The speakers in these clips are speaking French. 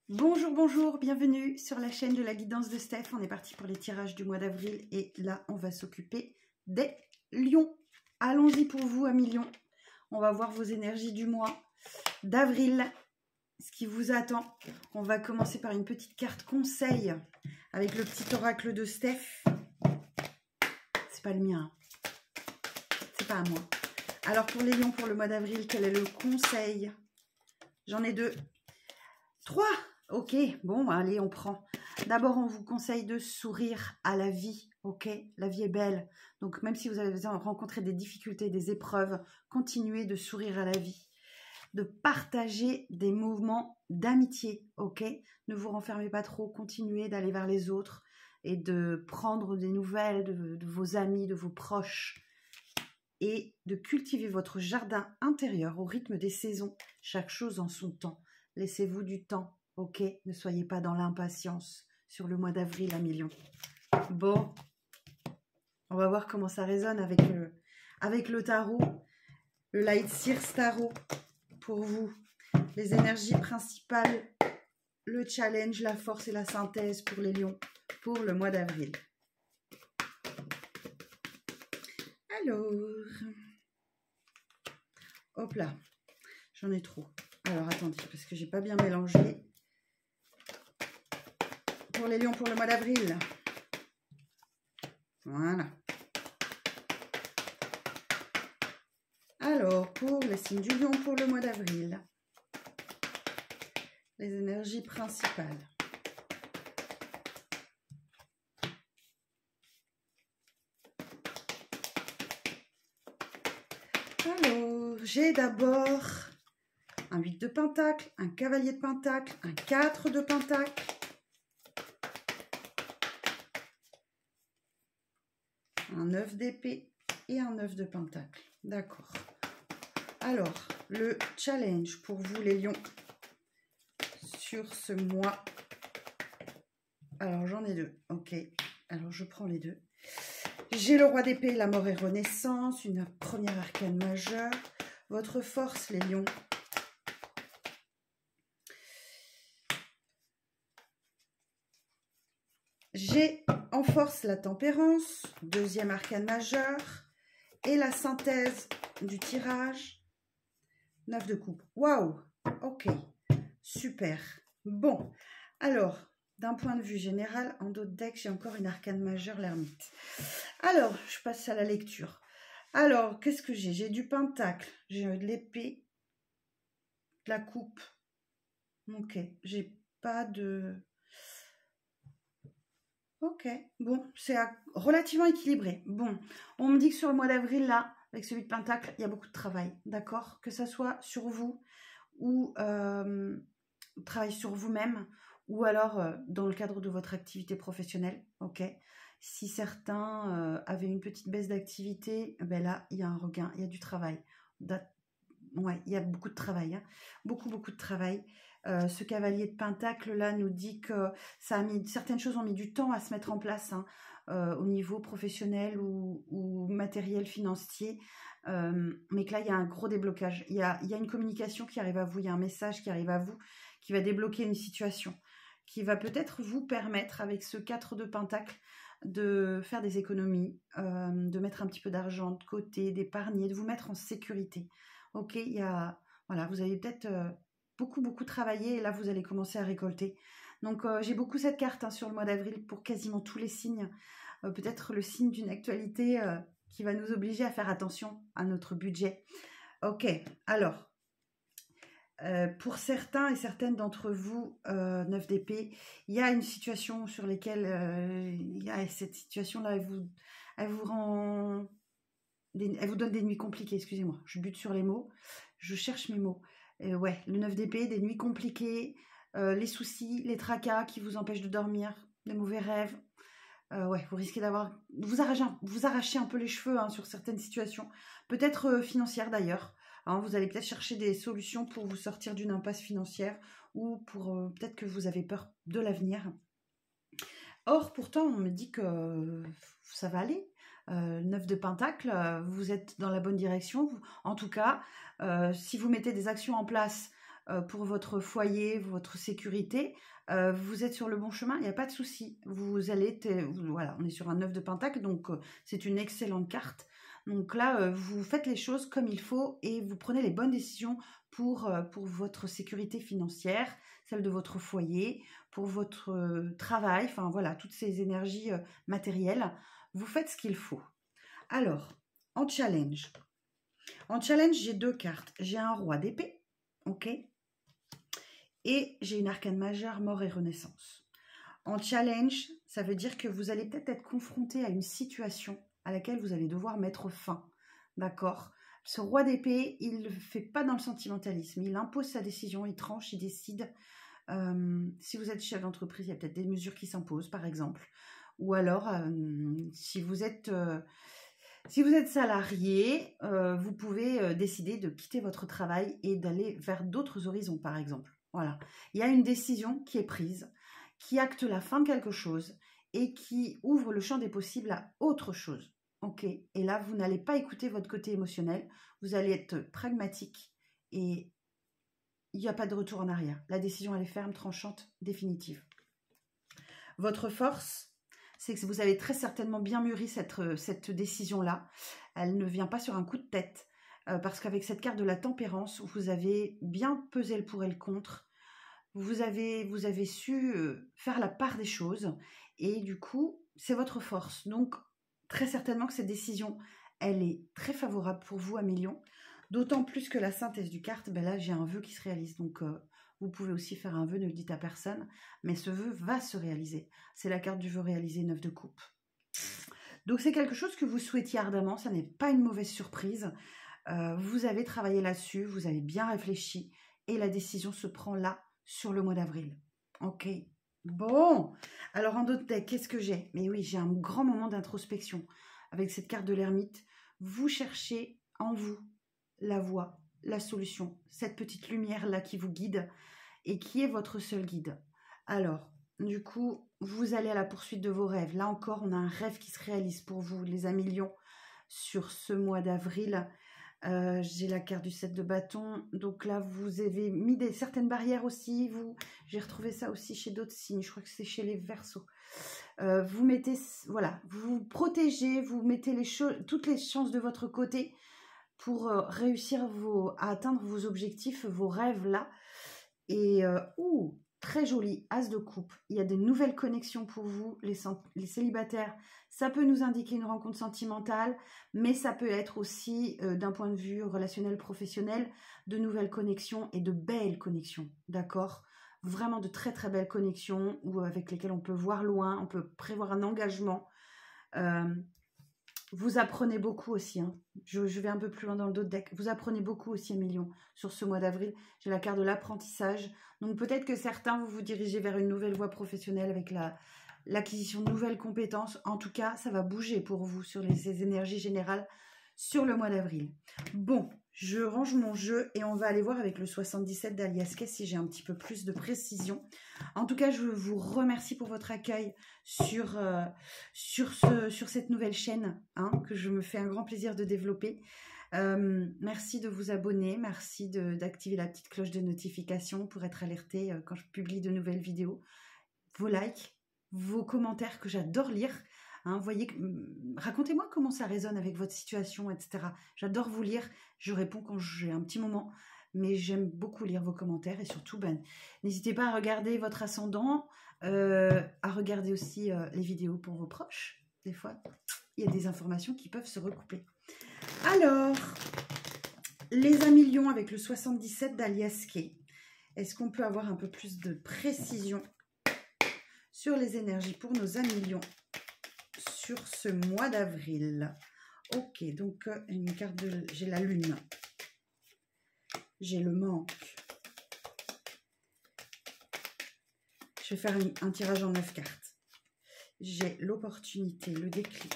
Bonjour, bonjour, bienvenue sur la chaîne de la guidance de Steph. On est parti pour les tirages du mois d'avril et là, on va s'occuper des lions. Allons-y pour vous, amis lions. On va voir vos énergies du mois d'avril, ce qui vous attend. On va commencer par une petite carte conseil avec le petit oracle de Steph. C'est pas le mien, c'est pas à moi. Alors pour les lions, pour le mois d'avril, quel est le conseil? J'en ai deux. 3. Ok, bon, allez, on prend. D'abord, on vous conseille de sourire à la vie, ok? La vie est belle. Donc, même si vous avez rencontré des difficultés, des épreuves, continuez de sourire à la vie. De partager des mouvements d'amitié, ok? Ne vous renfermez pas trop, continuez d'aller vers les autres et de prendre des nouvelles de vos amis, de vos proches et de cultiver votre jardin intérieur au rythme des saisons, chaque chose en son temps. Laissez-vous du temps, ok? Ne soyez pas dans l'impatience sur le mois d'avril, amis lions. Bon, on va voir comment ça résonne avec le tarot, le Light Seers Tarot pour vous. Les énergies principales, le challenge, la force et la synthèse pour les lions pour le mois d'avril. Alors, hop là, j'en ai trop. Alors, attendez, parce que j'ai pas bien mélangé. Pour les lions, pour le mois d'avril. Voilà. Alors, pour les signes du lion, pour le mois d'avril. Les énergies principales. Alors, j'ai d'abord un 8 de pentacle, un cavalier de pentacle, un 4 de pentacle, un 9 d'épée et un 9 de pentacle. D'accord. Alors, le challenge pour vous les lions sur ce mois. Alors, j'en ai deux. Ok. Alors, je prends les deux. J'ai le roi d'épée, la mort et renaissance, une première arcane majeure. Votre force, les lions. J'ai en force la tempérance, deuxième arcane majeur, et la synthèse du tirage, 9 de coupe. Waouh, ok, super. Bon, alors, d'un point de vue général, en d'autres decks, j'ai encore une arcane majeure, l'ermite. Alors, je passe à la lecture. Alors, qu'est-ce que j'ai? J'ai du pentacle, j'ai de l'épée, de la coupe. Ok, j'ai pas de... Ok, bon, c'est relativement équilibré. Bon, on me dit que sur le mois d'avril, là, avec celui de Pentacle, il y a beaucoup de travail, d'accord? Que ça soit sur vous ou travail sur vous-même ou alors dans le cadre de votre activité professionnelle, ok? Si certains avaient une petite baisse d'activité, ben là, il y a un regain, il y a du travail. Ouais, il y a beaucoup de travail, hein. Beaucoup de travail. Ce cavalier de pentacle là nous dit que certaines choses ont mis du temps à se mettre en place, hein, au niveau professionnel ou matériel financier, mais que là il y a un gros déblocage. Il y a une communication qui arrive à vous, il y a un message qui arrive à vous qui va débloquer une situation, qui va peut-être vous permettre avec ce 4 de pentacle de faire des économies, de mettre un petit peu d'argent de côté, d'épargner, de vous mettre en sécurité. Ok, voilà, vous avez peut-être beaucoup travaillé et là vous allez commencer à récolter. Donc j'ai beaucoup cette carte, hein, sur le mois d'avril pour quasiment tous les signes. Peut-être le signe d'une actualité qui va nous obliger à faire attention à notre budget. Ok, alors pour certains et certaines d'entre vous, 9 d'épée, il y a une situation sur laquelle il y a cette situation-là, elle vous rend... Elle vous donne des nuits compliquées, excusez-moi, je bute sur les mots, je cherche mes mots. Ouais, le 9 d'épée, des nuits compliquées, les soucis, les tracas qui vous empêchent de dormir, les mauvais rêves. Ouais, vous risquez d'avoir... Vous arrachez un peu les cheveux, hein, sur certaines situations, peut-être financières d'ailleurs. Hein, vous allez peut-être chercher des solutions pour vous sortir d'une impasse financière ou pour peut-être que vous avez peur de l'avenir. Or, pourtant, on me dit que ça va aller. 9 de pentacle, vous êtes dans la bonne direction. En tout cas, si vous mettez des actions en place pour votre foyer, votre sécurité, vous êtes sur le bon chemin, il n'y a pas de souci. Vous allez, voilà, on est sur un 9 de pentacle, donc c'est une excellente carte. Donc là, vous faites les choses comme il faut et vous prenez les bonnes décisions pour votre sécurité financière, celle de votre foyer, pour votre travail, enfin voilà, toutes ces énergies matérielles. Vous faites ce qu'il faut. Alors, en challenge, j'ai 2 cartes. J'ai un roi d'épée, ok, et j'ai une arcane majeure, mort et renaissance. En challenge, ça veut dire que vous allez peut-être être confronté à une situation à laquelle vous allez devoir mettre fin, d'accord? Ce roi d'épée, il ne fait pas dans le sentimentalisme, il impose sa décision, il tranche, il décide. Si vous êtes chef d'entreprise, il y a peut-être des mesures qui s'imposent, par exemple. Ou alors, si vous êtes salarié, vous pouvez décider de quitter votre travail et d'aller vers d'autres horizons, par exemple. Voilà. Il y a une décision qui est prise, qui acte la fin de quelque chose et qui ouvre le champ des possibles à autre chose. Ok. Et là, vous n'allez pas écouter votre côté émotionnel, vous allez être pragmatique et il n'y a pas de retour en arrière. La décision, elle est ferme, tranchante, définitive. Votre force, c'est que vous avez très certainement bien mûri cette décision-là. Elle ne vient pas sur un coup de tête, parce qu'avec cette carte de la tempérance, vous avez bien pesé le pour et le contre. Vous avez su faire la part des choses, et du coup, c'est votre force. Donc, très certainement que cette décision, elle est très favorable pour vous à millions. D'autant plus que la synthèse du carte, ben là, j'ai un vœu qui se réalise. Donc, vous pouvez aussi faire un vœu, ne le dites à personne, mais ce vœu va se réaliser. C'est la carte du vœu réalisé, 9 de coupe. Donc, c'est quelque chose que vous souhaitiez ardemment, ça n'est pas une mauvaise surprise. Vous avez travaillé là-dessus, vous avez bien réfléchi, et la décision se prend là, sur le mois d'avril. Ok. Bon. Alors, en d'autres decks, qu'est-ce que j'ai? Mais oui, j'ai un grand moment d'introspection. Avec cette carte de l'ermite, vous cherchez en vous la voie, la solution, cette petite lumière-là qui vous guide et qui est votre seul guide. Alors, du coup, vous allez à la poursuite de vos rêves. Là encore, on a un rêve qui se réalise pour vous, les Amillions, sur ce mois d'avril. J'ai la carte du 7 de bâton. Donc là, vous avez mis certaines barrières aussi. J'ai retrouvé ça aussi chez d'autres signes. Je crois que c'est chez les Verseaux. Vous mettez, voilà, vous vous protégez, vous mettez toutes les chances de votre côté pour réussir à atteindre vos objectifs, vos rêves là. Et très joli, as de coupe. Il y a des nouvelles connexions pour vous, les célibataires. Ça peut nous indiquer une rencontre sentimentale, mais ça peut être aussi, d'un point de vue relationnel, professionnel, de nouvelles connexions et de belles connexions, d'accord? Vraiment de très très belles connexions avec lesquelles on peut voir loin, on peut prévoir un engagement. Vous apprenez beaucoup aussi, hein. Je vais un peu plus loin dans le dos de deck. Vous apprenez beaucoup aussi, Emilion, sur ce mois d'avril. J'ai la carte de l'apprentissage. Donc peut-être que certains, vous vous dirigez vers une nouvelle voie professionnelle avec l'acquisition de nouvelles compétences. En tout cas, ça va bouger pour vous sur ces énergies générales sur le mois d'avril. Bon, je range mon jeu et on va aller voir avec le 77 d'Aliasquet si j'ai un petit peu plus de précision. En tout cas, je vous remercie pour votre accueil sur cette nouvelle chaîne, hein, que je me fais un grand plaisir de développer. Merci de vous abonner, merci d'activer la petite cloche de notification pour être alerté quand je publie de nouvelles vidéos. Vos likes, vos commentaires que j'adore lire. Hein, racontez-moi comment ça résonne avec votre situation, etc. J'adore vous lire, je réponds quand j'ai un petit moment, mais j'aime beaucoup lire vos commentaires et surtout, n'hésitez pas à regarder votre ascendant, à regarder aussi les vidéos pour vos proches. Des fois, il y a des informations qui peuvent se recouper. Alors, les Amillions avec le 77 d'Aliasquet. Est-ce qu'on peut avoir un peu plus de précision sur les énergies pour nos Amillions sur ce mois d'avril? Ok, donc une carte j'ai la lune, j'ai le manque. Je vais faire un tirage en 9 cartes. J'ai l'opportunité, le déclic.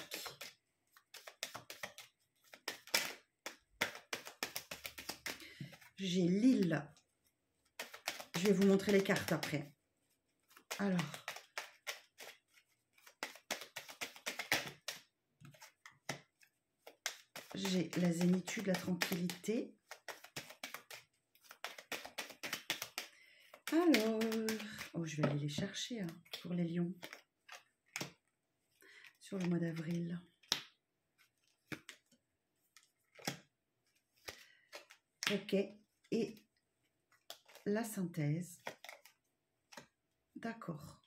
J'ai l'île. Je vais vous montrer les cartes après. Alors. J'ai la zénitude, la tranquillité. Alors, oh, je vais aller les chercher hein, pour les lions. Sur le mois d'avril. Ok. Et la synthèse. D'accord.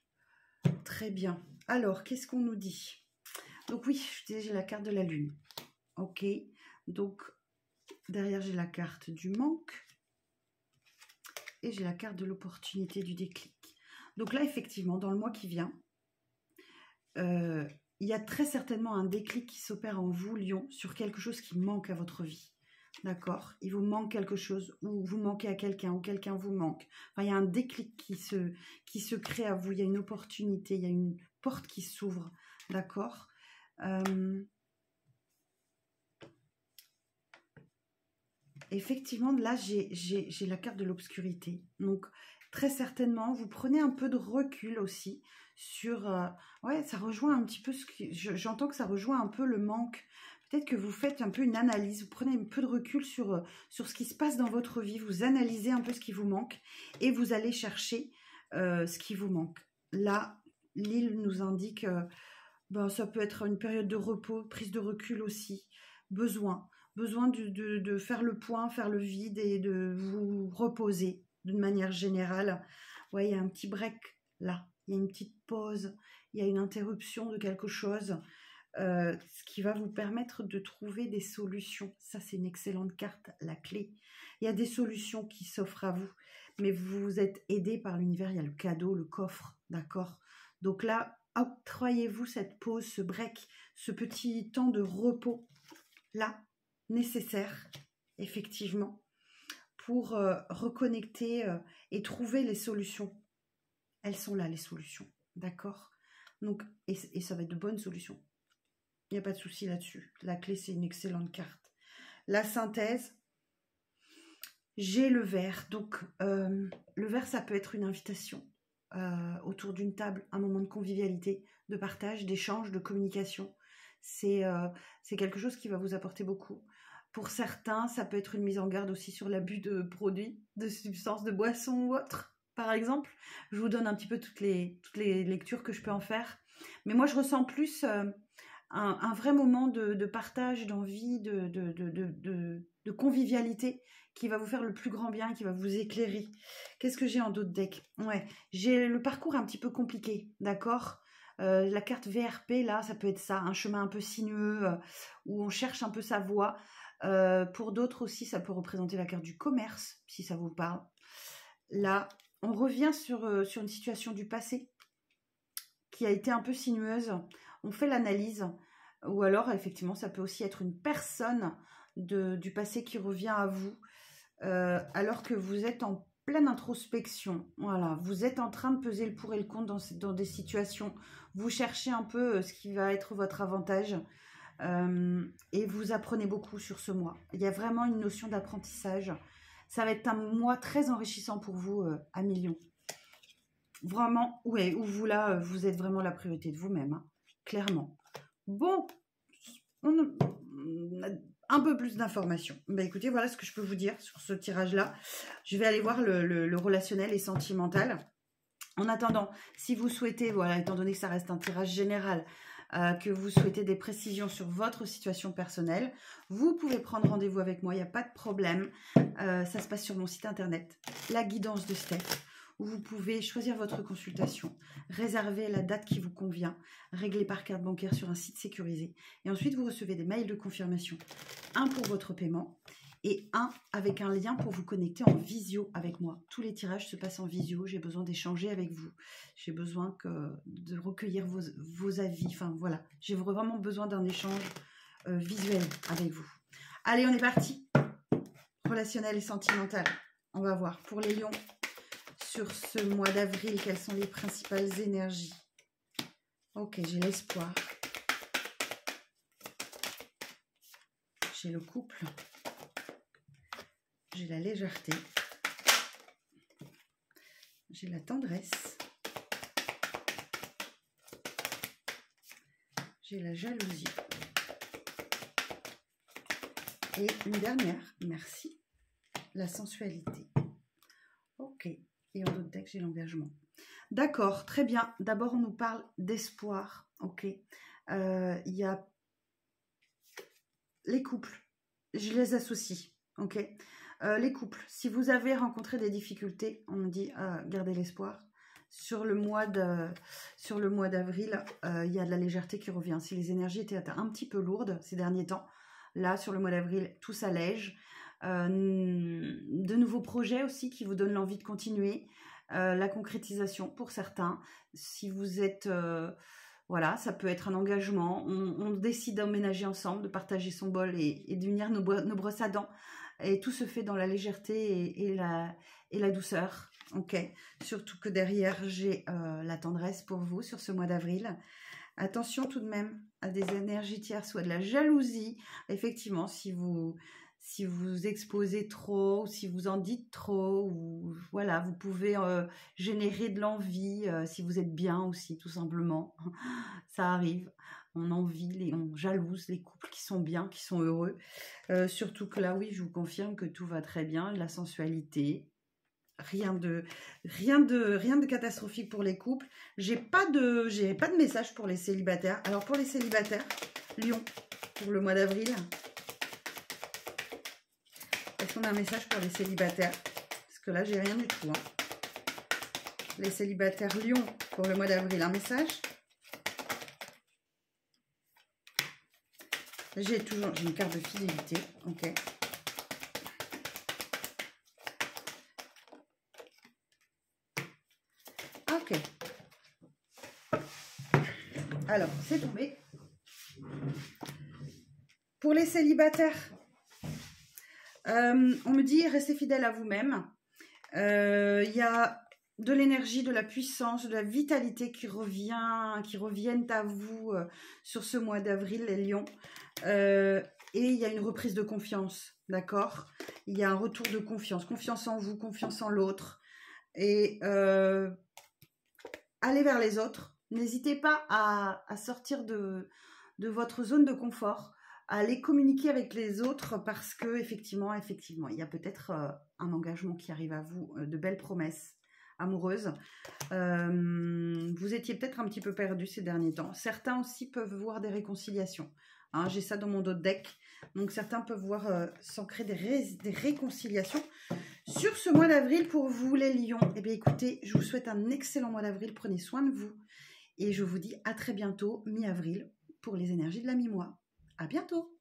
Très bien. Alors, qu'est-ce qu'on nous dit? Donc oui, j'ai la carte de la lune. Ok. Donc, derrière, j'ai la carte du manque. Et j'ai la carte de l'opportunité du déclic. Donc là, effectivement, dans le mois qui vient, il y a très certainement un déclic qui s'opère en vous, Lion, sur quelque chose qui manque à votre vie. D'accord? Il vous manque quelque chose, ou vous manquez à quelqu'un, ou quelqu'un vous manque. Enfin, il y a un déclic qui se crée à vous. Il y a une opportunité, il y a une porte qui s'ouvre. D'accord? Effectivement, là, j'ai la carte de l'obscurité. Donc, très certainement, vous prenez un peu de recul aussi sur... ouais, ça rejoint un petit peu ce que... J'entends que ça rejoint un peu le manque. Peut-être que vous faites un peu une analyse. Vous prenez un peu de recul sur ce qui se passe dans votre vie. Vous analysez un peu ce qui vous manque et vous allez chercher ce qui vous manque. Là, l'île nous indique... ben, ça peut être une période de repos, prise de recul aussi, besoin de faire le point, faire le vide et de vous reposer d'une manière générale. Ouais, il y a un petit break là, il y a une petite pause, il y a une interruption de quelque chose, ce qui va vous permettre de trouver des solutions. Ça, c'est une excellente carte, la clé. Il y a des solutions qui s'offrent à vous, mais vous êtes aidé par l'univers, il y a le cadeau, le coffre, d'accord? Donc là, octroyez-vous cette pause, ce break, ce petit temps de repos là, nécessaire, effectivement, pour reconnecter et trouver les solutions. Elles sont là, les solutions, d'accord? Donc, et ça va être de bonnes solutions. Il n'y a pas de souci là-dessus. La clé, c'est une excellente carte. La synthèse, j'ai le verre. Donc, le verre, ça peut être une invitation autour d'une table, un moment de convivialité, de partage, d'échange, de communication. C'est quelque chose qui va vous apporter beaucoup. Pour certains, ça peut être une mise en garde aussi sur l'abus de produits, de substances, de boissons ou autres, par exemple. Je vous donne un petit peu toutes les lectures que je peux en faire. Mais moi, je ressens plus un vrai moment de partage, d'envie, de convivialité qui va vous faire le plus grand bien, qui va vous éclairer. Qu'est-ce que j'ai en d'autres decks? Ouais, j'ai le parcours un petit peu compliqué, d'accord? La carte VRP, là, ça peut être ça, un chemin un peu sinueux où on cherche un peu sa voie. Pour d'autres aussi, ça peut représenter la carte du commerce, si ça vous parle. Là, on revient sur une situation du passé qui a été un peu sinueuse. On fait l'analyse, ou alors, effectivement, ça peut aussi être une personne du passé qui revient à vous, alors que vous êtes en pleine introspection. Voilà, vous êtes en train de peser le pour et le contre dans des situations. Vous cherchez un peu ce qui va être votre avantage. Et vous apprenez beaucoup sur ce mois. Il y a vraiment une notion d'apprentissage. Ça va être un mois très enrichissant pour vous, à Lion. Vraiment, ouais, où vous là, vous êtes vraiment la priorité de vous-même, hein, clairement. Bon, on a un peu plus d'informations. Bah écoutez, voilà ce que je peux vous dire sur ce tirage-là. Je vais aller voir le relationnel et sentimental. En attendant, si vous souhaitez, voilà, étant donné que ça reste un tirage général, que vous souhaitez des précisions sur votre situation personnelle, vous pouvez prendre rendez-vous avec moi, il n'y a pas de problème. Ça se passe sur mon site internet, la guidance de Steph, où vous pouvez choisir votre consultation, réserver la date qui vous convient, régler par carte bancaire sur un site sécurisé. Et ensuite, vous recevez des mails de confirmation, un pour votre paiement et un avec un lien pour vous connecter en visio avec moi. Tous les tirages se passent en visio, j'ai besoin d'échanger avec vous, j'ai besoin de recueillir vos avis, enfin voilà, j'ai vraiment besoin d'un échange visuel avec vous. Allez, on est parti. Relationnel et sentimental, on va voir pour les lions sur ce mois d'avril, quelles sont les principales énergies. Ok, j'ai l'espoir, j'ai le couple, j'ai la légèreté, j'ai la tendresse, j'ai la jalousie. Et une dernière, merci, la sensualité. Ok, Et en d'autres decks, j'ai l'engagement. D'accord, très bien. D'abord, on nous parle d'espoir. Ok. Il y a les couples. Je les associe. Ok. Les couples. Si vous avez rencontré des difficultés, on me dit gardez l'espoir. Sur le mois d'avril, il y a de la légèreté qui revient. Si les énergies étaient un petit peu lourdes ces derniers temps, là, sur le mois d'avril, tout s'allège. De nouveaux projets aussi qui vous donnent l'envie de continuer. La concrétisation pour certains. Si vous êtes... voilà, ça peut être un engagement. On décide d'emménager ensemble, de partager son bol et d'unir nos brosses à dents. Et tout se fait dans la légèreté et la douceur. Ok. Surtout que derrière, j'ai la tendresse pour vous sur ce mois d'avril. Attention tout de même à des énergies tierces ou à de la jalousie. Effectivement, si vous exposez trop, ou si vous en dites trop, ou voilà, vous pouvez générer de l'envie si vous êtes bien aussi, tout simplement. Ça arrive. On envie, on jalouse les couples qui sont bien, qui sont heureux. Surtout que là, oui, je vous confirme que tout va très bien, la sensualité. Rien de catastrophique pour les couples. J'ai pas de message pour les célibataires. Alors pour les célibataires, Lion, pour le mois d'avril. Est-ce qu'on a un message pour les célibataires? Parce que là, j'ai rien du tout. Les célibataires Lion pour le mois d'avril, un message? J'ai une carte de fidélité. Ok. Ok. Alors, c'est tombé. Pour les célibataires, on me dit restez fidèle à vous-même. Il y a de l'énergie, de la puissance, de la vitalité qui reviennent à vous sur ce mois d'avril, les lions. Et il y a une reprise de confiance, d'accord? Il y a un retour de confiance. Confiance en vous, confiance en l'autre. Et allez vers les autres. N'hésitez pas à sortir de votre zone de confort, à aller communiquer avec les autres parce que effectivement, il y a peut-être un engagement qui arrive à vous, de belles promesses amoureuses. Vous étiez peut-être un petit peu perdu ces derniers temps. Certains aussi peuvent voir des réconciliations. Hein, j'ai ça dans mon dos de deck. Donc certains peuvent voir s'ancrer des réconciliations. Sur ce mois d'avril, pour vous les lions, eh bien écoutez, je vous souhaite un excellent mois d'avril. Prenez soin de vous. Et je vous dis à très bientôt, mi-avril, pour les énergies de la mi-mois. À bientôt!